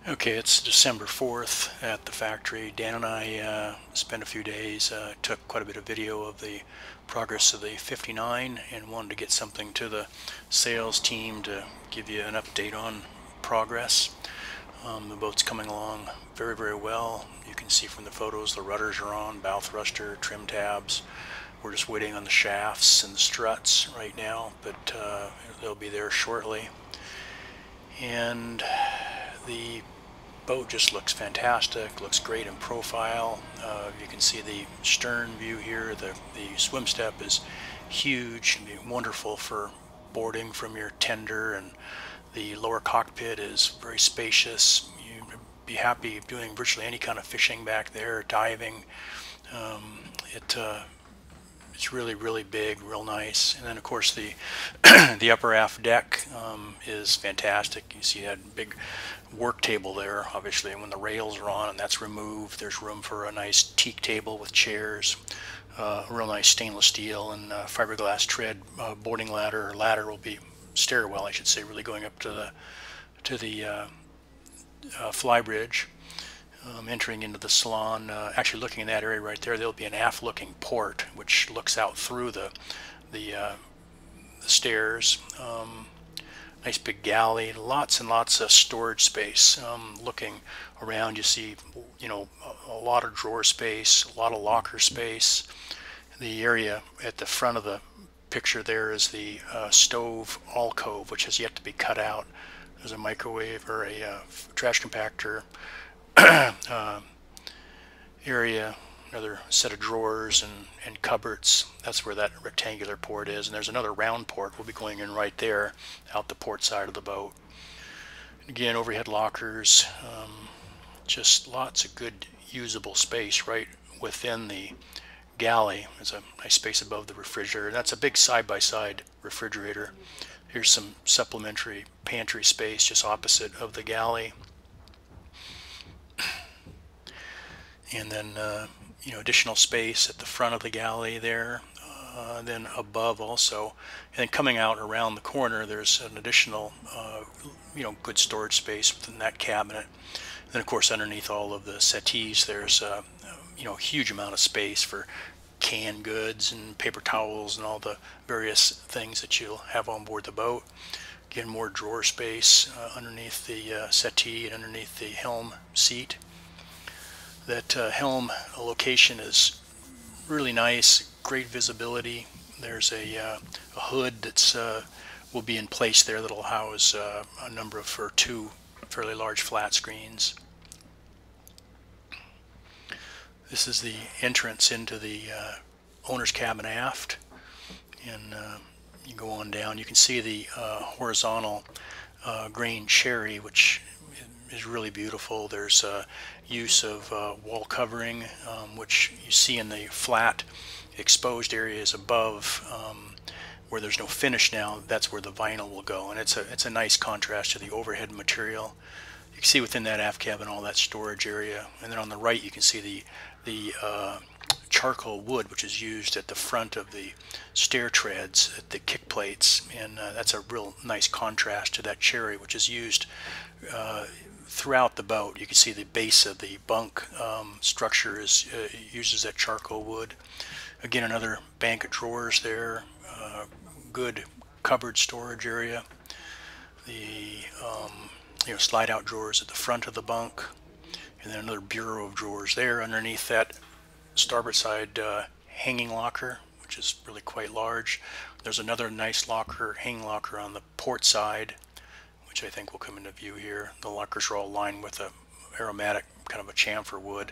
Okay, it's December 4th at the factory. Dan and I spent a few days, took quite a bit of video of the progress of the 59 and wanted to get something to the sales team to give you an update on progress. The boat's coming along very, very well. You can see from the photos the rudders are on, bow thruster, trim tabs. We're just waiting on the shafts and the struts right now, but they'll be there shortly. And the boat just looks fantastic, looks great in profile. You can see the stern view here. The swim step is huge, and be wonderful for boarding from your tender, and the lower cockpit is very spacious. You'd be happy doing virtually any kind of fishing back there, diving. It's really, really big, real nice. And then of course the the upper aft deck is fantastic. You see that big work table there, obviously, and when the rails are on and that's removed, there's room for a nice teak table with chairs, real nice stainless steel and fiberglass tread boarding ladder, or ladder will be stairwell, I should say, really going up to the Flybridge. Entering into the salon, actually looking in that area right there, there'll be an aft-looking port which looks out through the stairs. Nice big galley, lots and lots of storage space. Looking around, you see, a lot of drawer space, a lot of locker space. The area at the front of the picture there is the stove alcove, which has yet to be cut out. There's a microwave or a trash compactor area, another set of drawers and cupboards. That's where that rectangular port is, and there's another round port will be going in right there out the port side of the boat. Again, overhead lockers, just lots of good usable space right within the galley. There's a nice space above the refrigerator. That's a big side-by-side refrigerator. Here's some supplementary pantry space just opposite of the galley. And then additional space at the front of the galley there, then above also, and then coming out around the corner there's an additional good storage space within that cabinet. And then of course underneath all of the settees there's a huge amount of space for canned goods and paper towels and all the various things that you'll have on board the boat. Again, more drawer space underneath the settee and underneath the helm seat. That helm location is really nice, great visibility. There's a hood that's will be in place there that'll house a number of two fairly large flat screens. This is the entrance into the owner's cabin aft, and you go on down. You can see the horizontal grain cherry, which is really beautiful. There's use of wall covering, which you see in the flat exposed areas above where there's no finish now. That's where the vinyl will go, and it's a nice contrast to the overhead material. You can see within that aft cabin all that storage area, and then on the right you can see the charcoal wood which is used at the front of the stair treads at the kick plates, and that's a real nice contrast to that cherry which is used throughout the boat. You can see the base of the bunk structure uses that charcoal wood. Again, another bank of drawers there, good cupboard storage area. The slide out drawers at the front of the bunk, and then another bureau of drawers there underneath that starboard side hanging locker, which is really quite large. There's another nice hanging locker on the port side, which I think will come into view here. The lockers are all lined with a aromatic kind of a chamfer wood.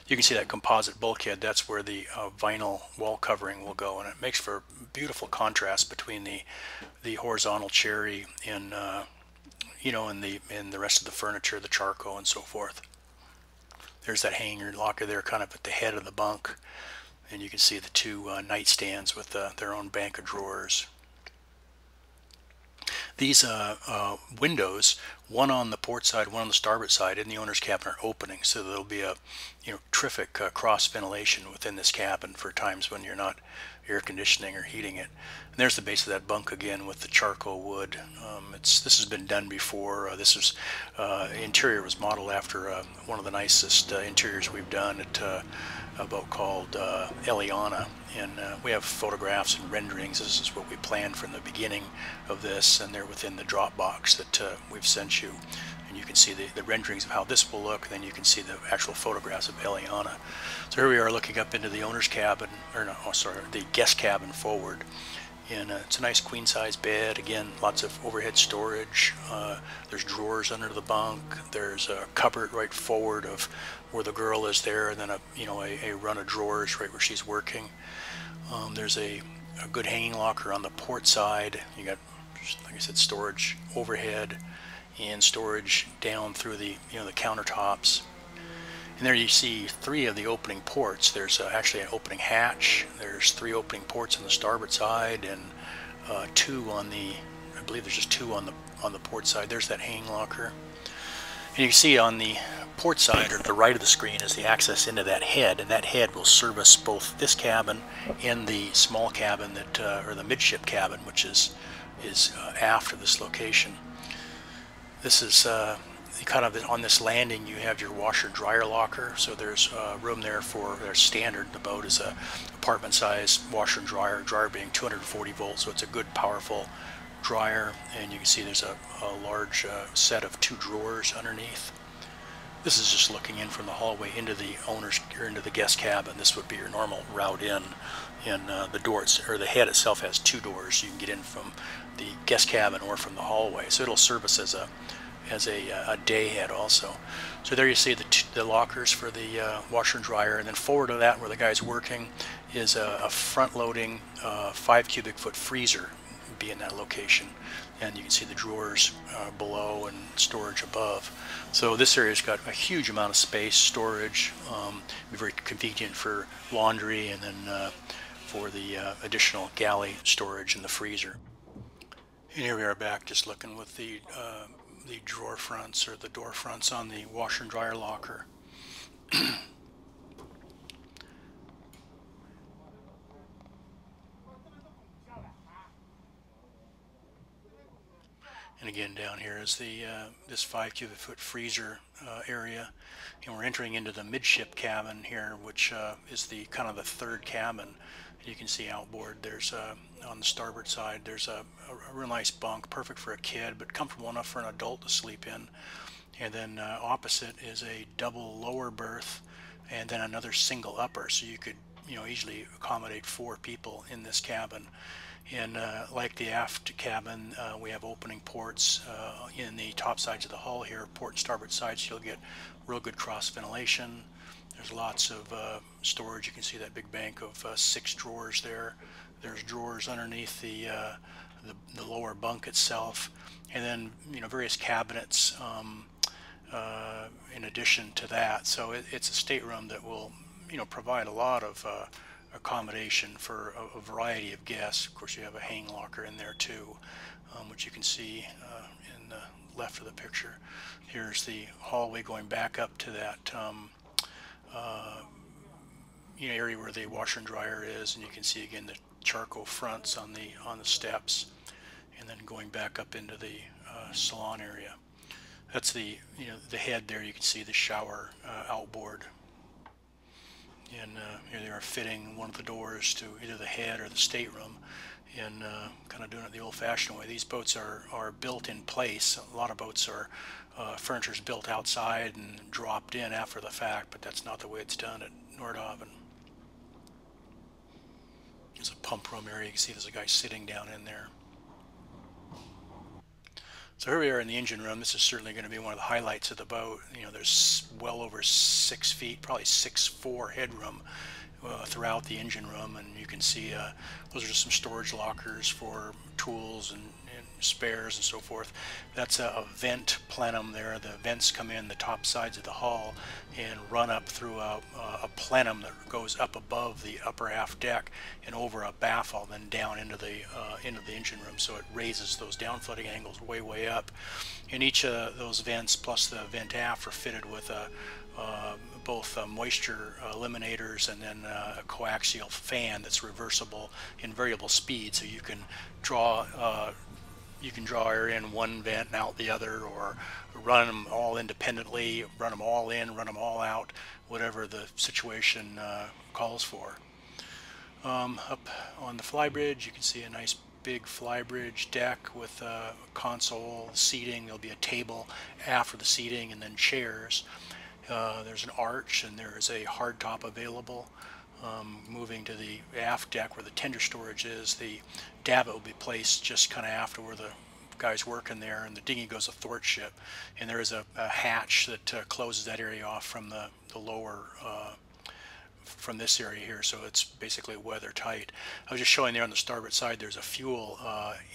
You can see that composite bulkhead. That's where the vinyl wall covering will go, and it makes for a beautiful contrast between the horizontal cherry and and the rest of the furniture, the charcoal and so forth. There's that hanger locker there, kind of at the head of the bunk, and you can see the two nightstands with their own bank of drawers. These windows, one on the port side, one on the starboard side, in the owner's cabin are opening, so there'll be a terrific cross ventilation within this cabin for times when you're not air conditioning or heating it. And there's the base of that bunk again with the charcoal wood. This has been done before. Interior was modeled after one of the nicest interiors we've done at a boat called Eliana, and we have photographs and renderings. This is what we planned from the beginning of this, and they're within the Dropbox that we've sent you. And you can see the renderings of how this will look, and then you can see the actual photographs of Eliana. So here we are looking up into the owner's cabin, the guest cabin forward. And it's a nice queen size bed. Again, lots of overhead storage. There's drawers under the bunk. There's a cupboard right forward of where the girl is there, and then a run of drawers right where she's working. There's a good hanging locker on the port side. You got, like I said, storage overhead and storage down through the the countertops. And there you see 3 of the opening ports. There's actually an opening hatch. There's 3 opening ports on the starboard side, and 2 on the, I believe there's just 2 on the port side. There's that hanging locker. And you can see on the port side, or to the right of the screen, is the access into that head, and that head will service both this cabin and the small cabin that, or the midship cabin, which is aft of this location. This is kind of on this landing. You have your washer dryer locker, so there's room there for their standard. The boat is a apartment size washer and dryer being 240 volts, so it's a good powerful dryer. And you can see there's a large set of 2 drawers underneath. This is just looking in from the hallway into the owner's, or into the guest cabin. This would be your normal route in, and the doors, or the head itself, has 2 doors. You can get in from the guest cabin or from the hallway, so it'll service as a day head also. So there you see the lockers for the washer and dryer, and then forward of that, where the guy's working, is a front-loading 5 cubic foot freezer be in that location, and you can see the drawers below and storage above. So this area's got a huge amount of space, storage, be very convenient for laundry, and then for the additional galley storage in the freezer. And here we are back just looking with the drawer fronts, or the door fronts, on the washer and dryer locker. And again, down here is the this 5 cubic foot freezer area, and we're entering into the midship cabin here, which is the kind of the 3rd cabin. You can see outboard, there's on the starboard side, there's a real nice bunk, perfect for a kid, but comfortable enough for an adult to sleep in. And then opposite is a double lower berth, and then another single upper, so you could easily accommodate 4 people in this cabin. And like the aft cabin, we have opening ports in the top sides of the hull here, port and starboard sides, so you'll get real good cross ventilation. There's lots of storage. You can see that big bank of 6 drawers there. There's drawers underneath the lower bunk itself, and then various cabinets in addition to that. So it's a stateroom that will provide a lot of accommodation for a variety of guests. Of course, you have a hang locker in there too, which you can see in the left of the picture. Here's the hallway going back up to that area where the washer and dryer is, and you can see again the charcoal fronts on the steps, and then going back up into the salon area. That's the the head there. You can see the shower outboard, and here they are fitting one of the doors to either the head or the stateroom, and kind of doing it the old-fashioned way. These boats are built in place. A lot of boats are furniture's built outside and dropped in after the fact, but that's not the way it's done at Nordhavn. There's a pump room area. You can see there's a guy sitting down in there. So here we are in the engine room. This is certainly going to be one of the highlights of the boat. There's well over 6 feet, probably 6'4" headroom throughout the engine room, and you can see those are just some storage lockers for tools and spares and so forth. That's a vent plenum there. The vents come in the top sides of the hull and run up through a plenum that goes up above the upper aft deck and over a baffle, then down into the engine room. So it raises those downflooding angles way up. And each of those vents plus the vent aft are fitted with both moisture eliminators and then a coaxial fan that's reversible in variable speed, so you can draw air in one vent and out the other, or run them all independently, run them all in, run them all out, whatever the situation calls for. Up on the Flybridge, you can see a nice big Flybridge deck with a console, seating. There'll be a table after the seating and then chairs. There's an arch and there is a hardtop available. Moving to the aft deck where the tender storage is, the davit will be placed just kind of after where the guys working there, and the dinghy goes athwartship, and there is a hatch that closes that area off from the lower from this area here, so it's basically weather tight. I was just showing there on the starboard side there's a fuel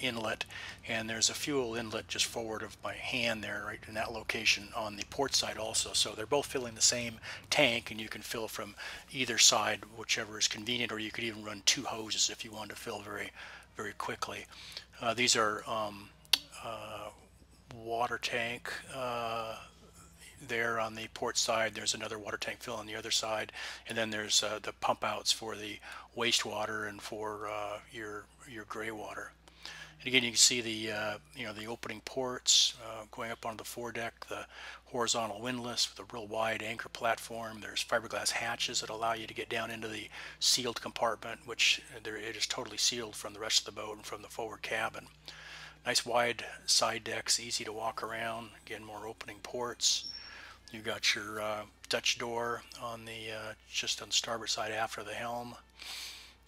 inlet, and there's a fuel inlet just forward of my hand there, right in that location on the port side also. So they're both filling the same tank, and you can fill from either side, whichever is convenient, or you could even run two hoses if you wanted to fill very quickly. These are water tank there on the port side. There's another water tank fill on the other side, and then there's the pump outs for the wastewater and for your gray water. And again, you can see the the opening ports going up onto the foredeck, the horizontal windlass with a real wide anchor platform. There's fiberglass hatches that allow you to get down into the sealed compartment, which it is totally sealed from the rest of the boat and from the forward cabin. Nice wide side decks, easy to walk around. Again, more opening ports. You got your Dutch door on the just on the starboard side after the helm.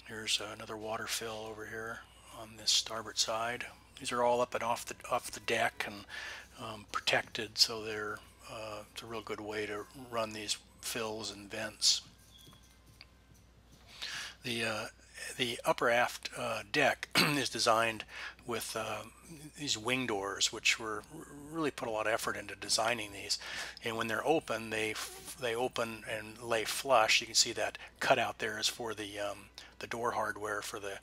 Here's another water fill over here on this starboard side. These are all up and off the deck and protected, so they're it's a real good way to run these fills and vents. The upper aft deck is designed with these wing doors, which were really put a lot of effort into designing these. And when they're open, they open and lay flush. You can see that cutout there is for the door hardware for the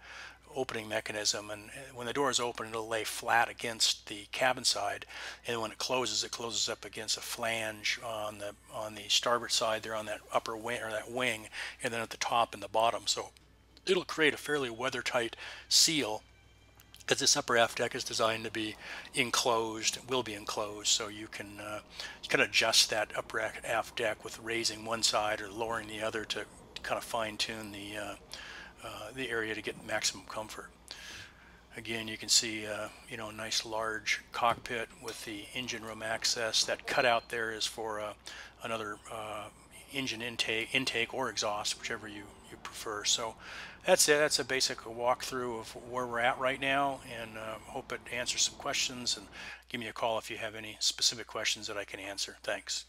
opening mechanism. And when the door is open, it'll lay flat against the cabin side, and when it closes up against a flange on the starboard side there on that upper wing, or that wing, and then at the top and the bottom. So it'll create a fairly weather-tight seal, because this upper aft deck is designed to be enclosed, will be enclosed, so you can adjust that upper aft deck with raising one side or lowering the other to kind of fine-tune the area to get maximum comfort. Again, you can see a nice large cockpit with the engine room access. That cutout there is for another engine intake or exhaust, whichever you prefer. So that's it. That's a basic walkthrough of where we're at right now, and hope it answers some questions, and give me a call if you have any specific questions that I can answer. Thanks.